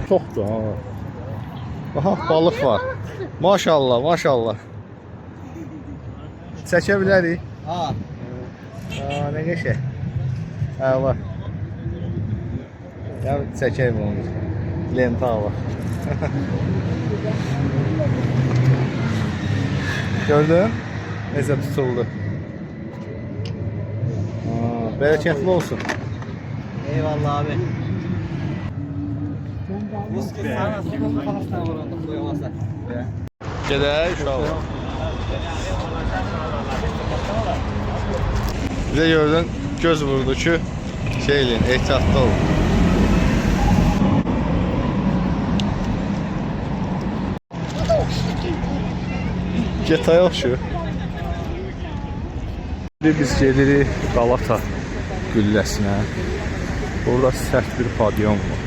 Çoxdur ha. Aha, balıq var. Maşallah, maşallah. Çəkə bilərik. Ha. Aa, ne geçe? Ha var. Ya çəkək bunu. Lenta var. Gördün? Necə tutuldu. Aa, bereketli olsun. Eyvallah abi. Gedək uşaqlar. Bize gördün, göz vurdu ki, şeyleyin, ehtiyatlı olun. Getaya oxşuyor. Biz gedirik Galata gülləsinə. Burada sərt bir padion var.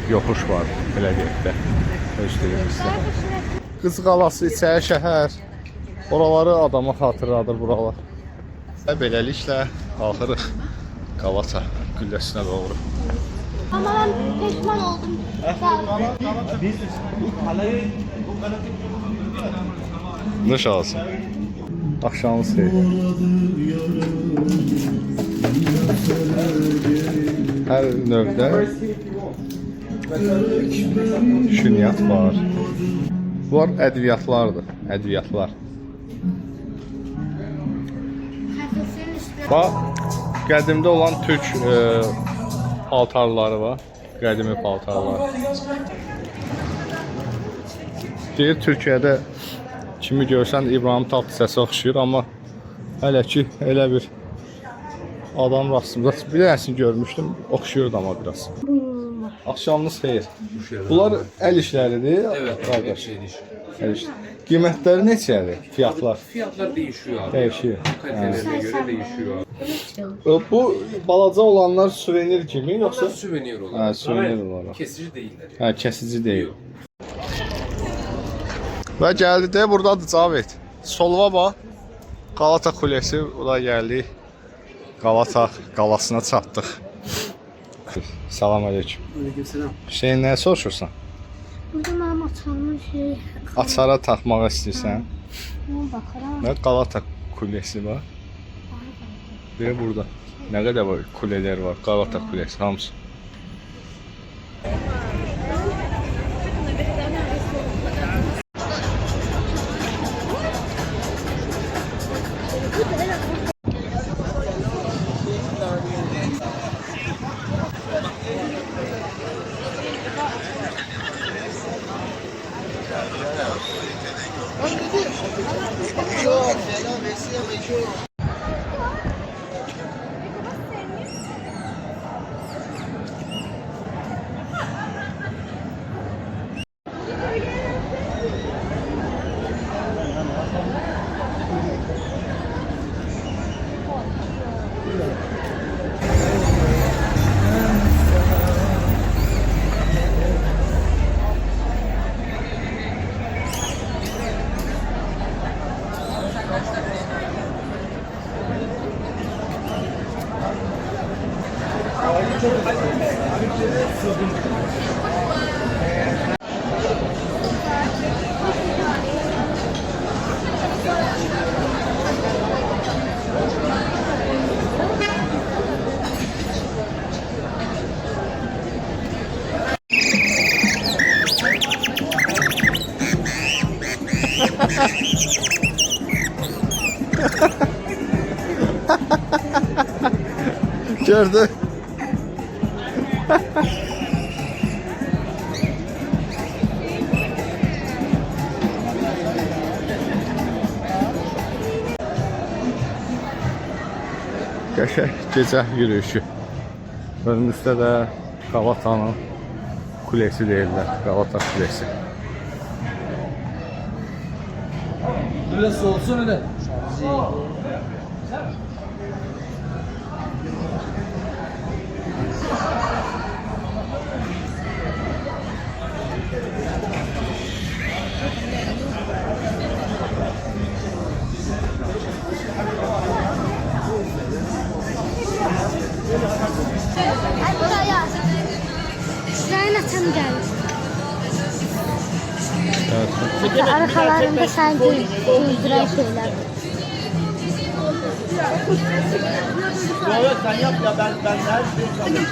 Yoxuş var, belə deyək də. Özlüyümüzdə. Qız qalası, içəri şəhər. Oraları adama xatırladır buralar. Və beləliklə qalxırıq Galata gülləsinə doğru. Ama ben pişman oldum. Ne şansı. Axşamınız xeyir. Hər növdə şüniyyat var. Bunlar ədviyyatlardır, ədviyyatlar. Bax, qədimdə olan türk paltarları var, qədimi paltarlar. Deyir, Türkiyədə kimi görsən İbrahim Tatlısəsə oxşuyur, amma hələ ki elə bir adam rastımda bir dənəsini görmüşdüm, oxşuyurdu amma biraz. Axşamınız xeyir. Bunlar əl işləridir. Evet, qardaş. el işi. Qiymətləri neçədir? Fiyatlar? Fiyatlar değişiyor abi. Dəyişir. Kalitelerine göre değişiyor abi. Bu balaca olanlar suvenir kimi yoxsa? Bunlar süvenir olarak. Ha, suvenir olarak. Kesici değiller. Ha, kəsici deyil. Və gəldi də buradadır Cavid. Solva bax. Galata Kulesi, ora gəldik. Galata qalasına çatdıq. Salam aleyküm. Aleykümselam. Hüseyin, nə soruşursan? Burada benim açılmış şey. Açara taxmaq istəyirsən? Ona bakaram. Və Galata Kulesi var. Bir burada. Nə qədər var kulelər var? Galata Kulesi hamısı. Gördü. Qəşəng gecə yürüyüşü. Önümüzdə də Galatanın kulesi deyirlər. Galata kulesi. Biraz olsun öyle. Ay buraya. Şuraya açım geldi. Evet. Arkalarında sen güldüren şeyler. Evet sen yap ya ben her şeyi sanırım.